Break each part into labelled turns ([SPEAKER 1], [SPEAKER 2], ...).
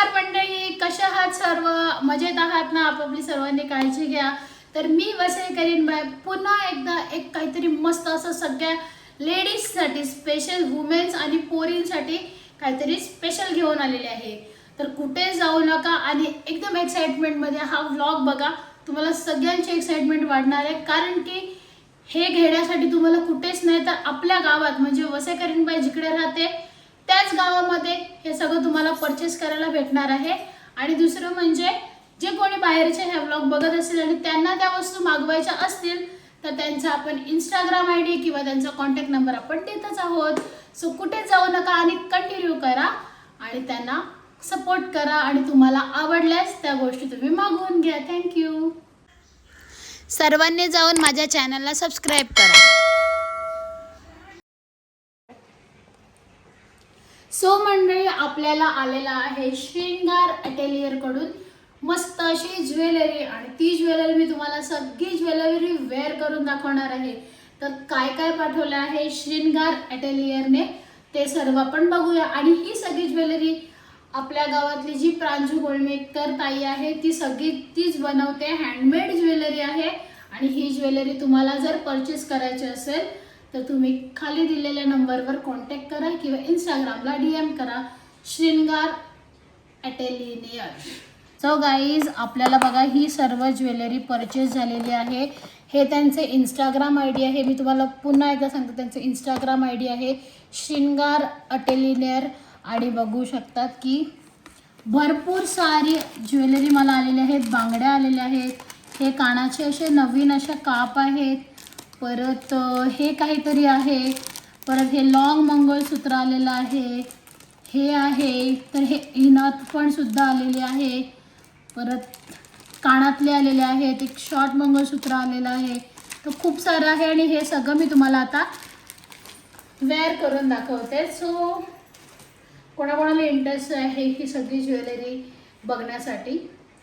[SPEAKER 1] नमस्कार मंडळी, कशा आहात सर्व? मजेत आहात ना? आपापली सर्वांनी काळजी घ्या. तर मी वसई करीन बाय पुन्हा एकदा एक काहीतरी मस्त असं सगळ्या लेडीजसाठी स्पेशल वुमेन्स आणि पोरींसाठी काहीतरी स्पेशल घेऊन आलेले आहे. तर कुठे जाऊ नका आणि एकदम एक्साइटमेंटमध्ये हा व्लॉग बघा. तुम्हाला सगळ्यांची एक्साइटमेंट वाढणार आहे, कारण की हे घेण्यासाठी तुम्हाला कुठेच नाही तर आपल्या गावात म्हणजे वसई करीन बाय जिकडे राहते त्याच गावामध्ये हे सगळं तुम्हाला परचेस करायला भेटणार आहे. आणि दुसरं म्हणजे जे कोणी बाहेरचे हे व्लॉग बघत असेल आणि त्यांना त्या वस्तू मागवायच्या असतील तर त्यांचा आपण इंस्टाग्राम आय डी किंवा त्यांचा कॉन्टॅक्ट नंबर आपण देतच आहोत. सो कुठे जाऊ नका आणि कंटिन्यू करा आणि त्यांना सपोर्ट करा आणि तुम्हाला आवडल्यास त्या गोष्टी तुम्ही मागवून घ्या. थँक्यू. सर्वांनी जाऊन माझ्या चॅनलला सबस्क्राईब करा. सो मंडळी, आपल्याला आलेला आहे श्रृंगार अटेलियर कडून मस्त अशी ज्वेलरी आणि ती ज्वेलरी मी तुम्हाला सगळी ज्वेलरी वेअर करून दाखवणार आहे. तर काय काय पाठवलं आहे श्रृंगार अटेलियरने ते सर्व आपण बघूया. आणि ही सगळी ज्वेलरी आपल्या गावातली जी प्रांजू गोळमेकर ताई आहे ती सगळी तीच बनवते. हँडमेड ज्वेलरी आहे आणि ही ज्वेलरी तुम्हाला जर परचेस करायची असेल तर तुम्ही खाली दिलेल्या नंबरवर कॉन्टॅक्ट करा किंवा इंस्टाग्रामला DM करा श्रृंगार अटेलियर. सो गाईज, आपल्याला बघा ही सर्व ज्वेलरी परचेस झालेली आहे. हे त्यांचे इंस्टाग्राम ID आहे. मी तुम्हाला पुन्हा एकदा सांगते, त्यांचे इंस्टाग्राम ID आहे श्रृंगार अटेलियर. आणि बघू शकतात की भरपूर सारी ज्वेलरी मला आलेली आहेत. बांगड्या आलेल्या आहेत. हे कानाचे असे नवीन अशा काप आहेत. परत हे काहीतरी आहे. परत हे लॉंग मंगळसूत्र आलेलं आहे. हे आहे तर हे नथ पण सुद्धा आलेली आहे. परत कानातले आलेले आहेत. एक शॉर्ट मंगळसूत्र आलेलं आहे. तर खूप सारं आहे आणि हे सगळं मी तुम्हाला आता वेअर करून दाखवते. सो कोणाकोणाला इंटरेस्ट आहे ही सगळी ज्वेलरी बघण्यासाठी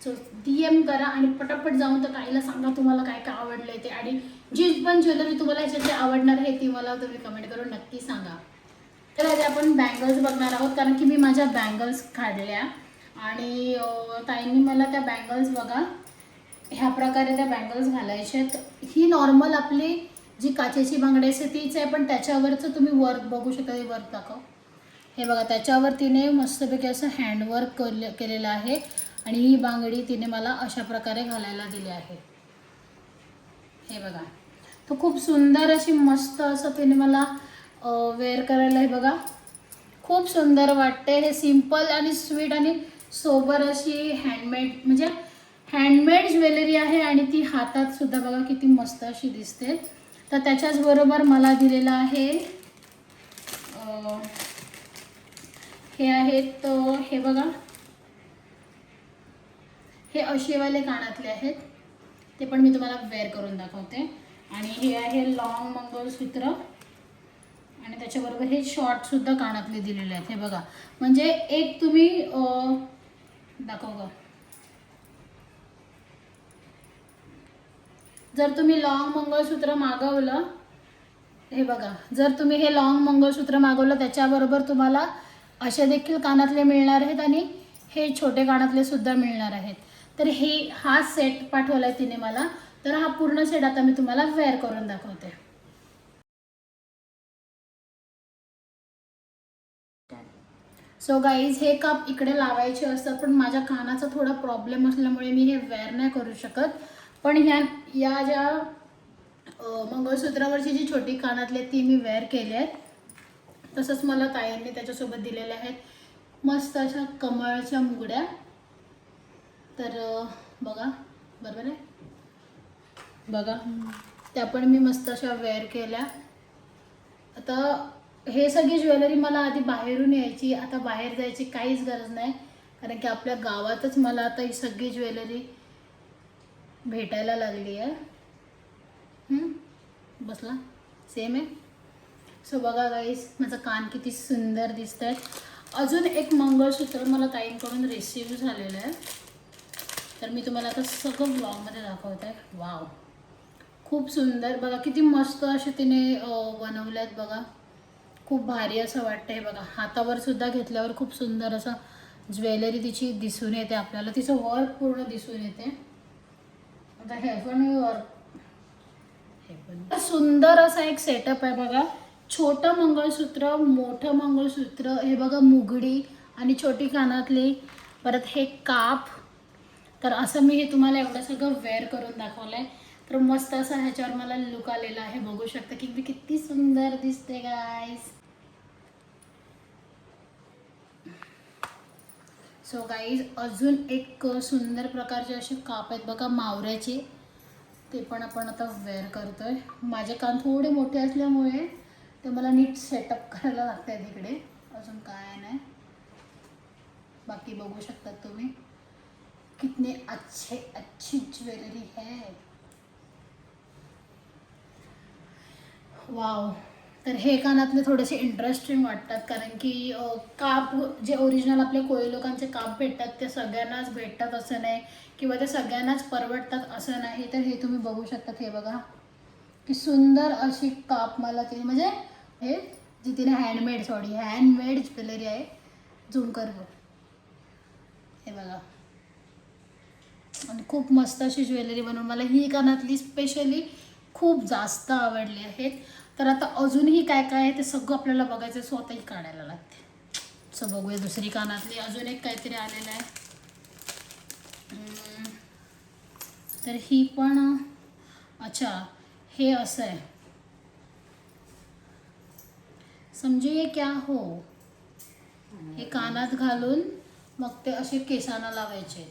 [SPEAKER 1] सो DM करा आणि पटापट जाऊन तर ताईला सांगा तुम्हाला काय काय आवडलं आहे ते. आणि जी पण ज्वेलरी तुम्हाला ह्याच्यातली आवडणार आहे ती मला तुम्ही कमेंट करून नक्की सांगा. तर आज आपण बँगल्स बघणार आहोत, कारण की मी माझ्या बँगल्स काढल्या आणि ताईंनी मला त्या बँगल्स बघा ह्या प्रकारे त्या बँगल्स घालायच्या आहेत. ही नॉर्मल आपली जी काचेची बांगडी असते तीच आहे, पण त्याच्यावरचं तुम्ही वर्क बघू शकता. हे वर्क दाखव. हे बघा, त्याच्यावर तिने मस्तपैकी असं हँडवर्क केलेलं आहे आणि ही बांगडी तिने मला अशा प्रकारे घालायला दिली आहे. हे बघा, तो खूप सुंदर अशी मस्त असं तिने मला वेअर करायला. हे बघा, खूप सुंदर वाटते. हे सिंपल आणि स्वीट आणि सोबर अशी हँडमेड म्हणजे हँडमेड ज्वेलरी आहे आणि ती हातात सुद्धा बघा किती मस्त अशी दिसते. तर त्याच्याचबरोबर मला दिलेलं आहे हे आहेत हे बघा, हे अशीवाले कानातले आहेत. ते पण मी तुम्हाला वेअर करून दाखवते. आणि हे आहे लॉंग मंगळसूत्र आणि त्याच्याबरोबर हे शॉर्टसुद्धा कानातले दिलेले आहेत. हे बघा, म्हणजे एक तुम्ही दाखव का, जर तुम्ही लॉंग मंगळसूत्र मागवलं, हे बघा, जर तुम्ही हे लॉंग मंगळसूत्र मागवलं त्याच्याबरोबर तुम्हाला असे देखील कानातले मिळणार आहेत आणि हे छोटे कानातले सुद्धा मिळणार आहेत. तर हा सेट पाठवला आहे तिने मला. तर हा पूर्ण सेट आता मी तुम्हाला वेअर करून दाखवते. सो गाईज, हे काप इकडे लावायचे असतात, पण माझ्या कानाचा थोडा प्रॉब्लेम असल्यामुळे मी हे वेअर नाही करू शकत. पण या ज्या मंगळसूत्रावरची जी छोटी कानातली आहेत ती मी वेअर केली आहेत. तसंच मला ताईंनी त्याच्यासोबत दिलेल्या आहेत मस्त अशा कमळच्या मुगड्या. तर बघा, बरोबर आहे बघा, त्या पण मी मस्त अशा वेअर केल्या. आता हे सगळी ज्वेलरी मला आधी बाहेरून यायची, आता बाहेर जायची काहीच गरज नाही, कारण की आपल्या गावातच मला आता ही सगळी ज्वेलरी भेटायला लागली आहे. बसला सेम आहे. सो बघा गाईस, माझं कान किती सुंदर दिसत आहे. अजून एक मंगळसूत्र मला ताईंकडून रिसीव्ह झालेलं आहे, तर मी तुम्हाला आता सगळं ब्लॉगमध्ये दाखवत आहे. वाव, खूप सुंदर. बघा किती मस्त असे तिने बनवले आहेत. बघा, खूप भारी असं वाटतं. हे बघा, हातावर सुद्धा घेतल्यावर खूप सुंदर असं ज्वेलरी तिची दिसून येते आपल्याला, तिचं वर्क पूर्ण दिसून येते. आता हे पण वर्क, हे पण सुंदर असा एक सेटअप आहे बघा. छोटं मंगळसूत्र, मोठं मंगळसूत्र, हे बघा मुगडी आणि छोटी कानातली, परत हे काप. तर असं मी हे तुम्हाला एवढं सगळं वेअर करून दाखवलं आहे. तर मस्त असं ह्याच्यावर मला लुक आलेला आहे. बघू शकता की मी किती सुंदर दिसते गाईज. सो गाईज अजून एक सुंदर प्रकारचे असे काप आहेत बघा मावऱ्याचे, ते पण आपण आता वेअर करतोय. माझे कान थोडे मोठे असल्यामुळे ते मला नीट सेटअप करायला लागत आहे तिकडे, अजून काय नाही. बाकी बघू शकतात तुम्ही कितने अच्छी ज्वेलरी है. वाव. तर हे कानातले थोडेसे इंटरेस्टिंग वाटतात, कारण की काप जे ओरिजिनल आपले कोळी लोकांचे काप भेटतात ते सगळ्यांनाच भेटतात असं नाही, किंवा ते सगळ्यांनाच परवडतात असं नाही. तर हे तुम्ही बघू शकतात. हे बघा की सुंदर अशी काप मला ती, म्हणजे हे जी तिने हँडमेड ज्वेलरी आहे. झूम कर बघ, हे बघा. आणि खूप मस्त अशी ज्वेलरी बनवून मला ही कानातली स्पेशली खूप जास्त आवडली आहेत. तर आता अजूनही काय काय आहे ते सगळं आपल्याला बघायचं, स्वतःही काढायला लागते. सो बघूया दुसरी कानातली. अजून एक काहीतरी आलेलं आहे. तर ही पण, अच्छा हे असं आहे, समजिए क्या हो. हे कानात घालून मग ते असे केसांना लावायचे.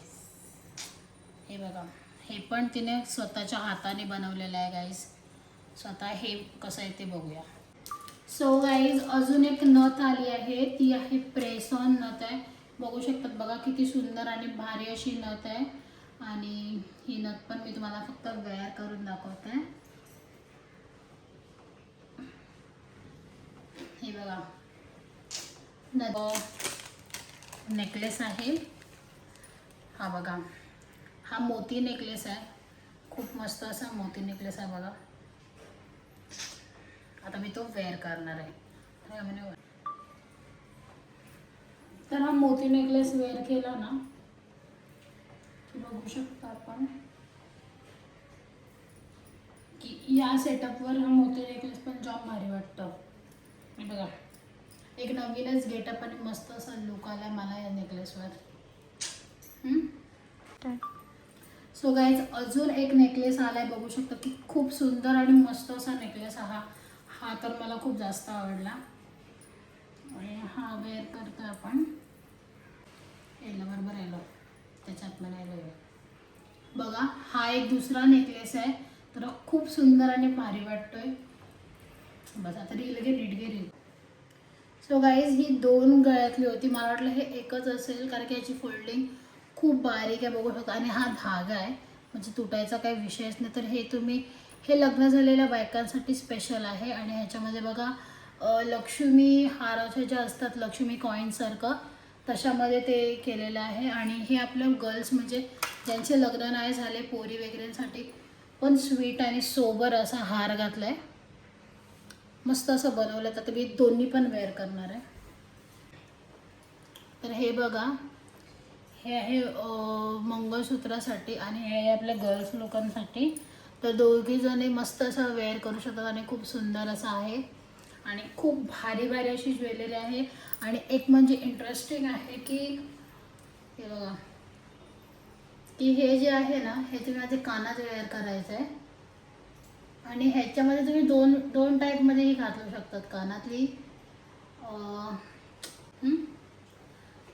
[SPEAKER 1] हे बघा, हे पण तिने स्वतःच्या हाताने बनवलेलं आहे गाईज. स्वतः हे कसं आहे ते बघूया. सो गाईज अजून एक नथ आली आहे, ती आहे प्रेस ऑन नथ आहे. बघू शकतात बघा किती सुंदर आणि भारी अशी नथ आहे. आणि ही नथ पण मी तुम्हाला फक्त वेअर करून दाखवते. हे बघा नेकलेस आहे हा. बघा हा मोती नेकलेस आहे, खूप मस्त असा मोती नेकलेस आहे बघा. आता मी तो वेअर करणार आहे. तर हा मोती नेकलेस वेअर केला ना, बघू शकता आपण की या सेटअपवर हा मोती नेकलेस पण जाम भारी वाटतं. बघा एक नवीनच गेटअप आणि मस्त असा लुक आला मला या नेकलेसवर. सो गाईज अजून एक नेकलेस आलाय, बघू शकता की खूप सुंदर आणि मस्त असा नेकलेस हा तर मला खूप जास्त आवडला. आणि हा वेअर करतो आपण. यायला बरोबर यायला त्याच्यात मला यायला बघा. हा एक दुसरा नेकलेस आहे, तर खूप सुंदर आणि भारी वाटतोय. बस आता रील रील. सो गाईज ही 2 गळ्यातली होती, मला वाटलं हे एकच असेल, कारण की याची फोल्डिंग खूप बारीक आहे बघू शकता. आणि हा धागा आहे, म्हणजे तुटायचा काही विषयच नाही. तर हे तुम्ही हे लग्न झालेल्या बायकांसाठी स्पेशल आहे. आणि ह्याच्यामध्ये बघा लक्ष्मी हाराच्या ज्या असतात लक्ष्मी कॉईनसारखं, तशामध्ये ते केलेलं आहे. आणि हे आपल्या गर्ल्स म्हणजे ज्यांचे लग्न नाही झाले पोरी वगैरेंसाठी पण स्वीट आणि सोबर असा हार घातला आहे. मस्त असं बनवलं. तर मी दोन्ही पण वेअर करणार आहे. तर हे बघा हे आहे मंगळसूत्रासाठी आणि हे आहे आपल्या गर्ल्स लोकांसाठी. तर दोघीजणी मस्त असं वेअर करू शकतात आणि खूप सुंदर असं आहे. आणि खूप भारी भारी अशी ज्वेलरी आहे. आणि एक म्हणजे इंटरेस्टिंग आहे की हे बघा की हे जे आहे ना, हे तुम्ही माझे कानात वेअर करायचं आहे. आणि ह्याच्यामध्ये तुम्ही दोन टाईपमध्येही घालू शकतात कानातली.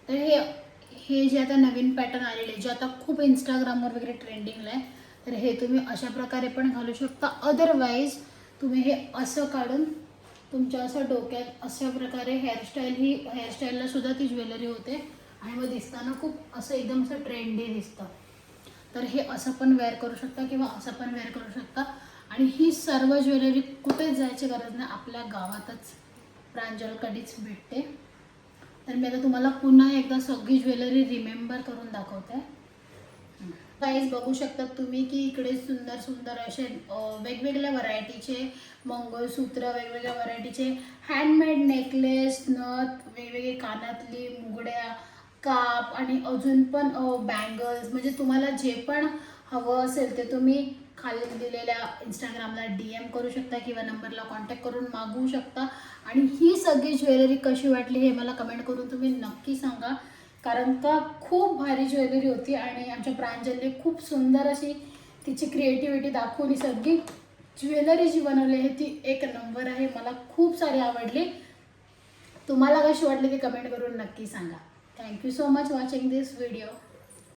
[SPEAKER 1] तर हे जे आता नवीन पॅटर्न आलेले जे आता खूप इंस्टाग्रामवर वगैरे ट्रेंडिंगला आहे, तर हे तुम्ही अशा प्रकारे पण घालू शकता. अदरवाईज तुम्ही हे असं काढून तुमच्या असं डोक्यात अशा प्रकारे हेअरस्टाईलला सुद्धा ती ज्वेलरी होते आणि मग दिसताना खूप असं एकदम असं ट्रेंडी दिसतं. तर हे असं पण वेअर करू शकता किंवा असं पण वेअर करू शकता. आणि ही सर्व ज्वेलरी कुठेच जायची गरज नाही, आपल्या गावातच प्रांजलकडीच भेटते. तर मी आता तुम्हाला पुन्हा एकदा सगळी ज्वेलरी रिमेंबर करून दाखवते. गाईज बघू शकतात तुम्ही की इकडे सुंदर सुंदर असे वेगवेगळ्या व्हरायटीचे मंगळसूत्र, वेगवेगळ्या व्हरायटीचे हँडमेड नेकलेस, नथ, वेगवेगळे कानातली, मुगड्या काप आणि अजून पण बँगल्स, म्हणजे तुम्हाला जे पण हवं असेल ते तुम्ही खाली दिलेल्या इंस्टाग्रामला DM करू शकता किंवा नंबरला कॉन्टॅक्ट करून मागवू शकता. आणि ही सगळी ज्वेलरी कशी वाटली हे मला कमेंट करून तुम्ही नक्की सांगा, कारण का खूप भारी ज्वेलरी होती आणि आमच्या प्रांजलने खूप सुंदर अशी तिची क्रिएटिव्हिटी दाखवून ही सगळी ज्वेलरी जी बनवली आहे ती एक नंबर आहे. मला खूप सारी आवडली. तुम्हाला कशी वाटली ते कमेंट करून नक्की सांगा. थँक्यू सो मच वॉचिंग दिस व्हिडिओ.